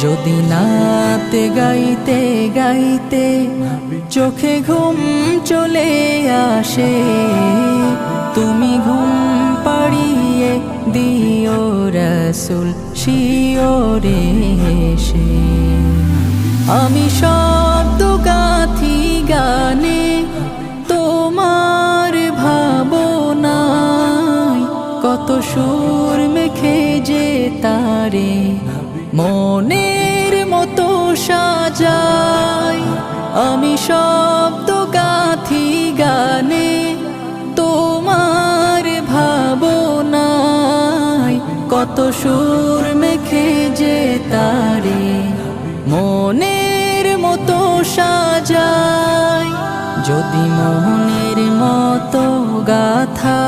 যদি নাতে গাইতে গাইতে চোখে ঘুম চলে আসে, তুমি ঘুম পাড়িয়ে দিও রাসূল শিওরে এসে। আমি শব্দ গাথি গানে তোমার ভাবনায়, কত সুর মেখে যে তারে মনের মতো সাজাই। আমি শব্দ গাথি গানে তোমার ভাবনায়, কত সুর মেখে যে তারে মনের মতো সাজাই। যদি মনের মতো গাথা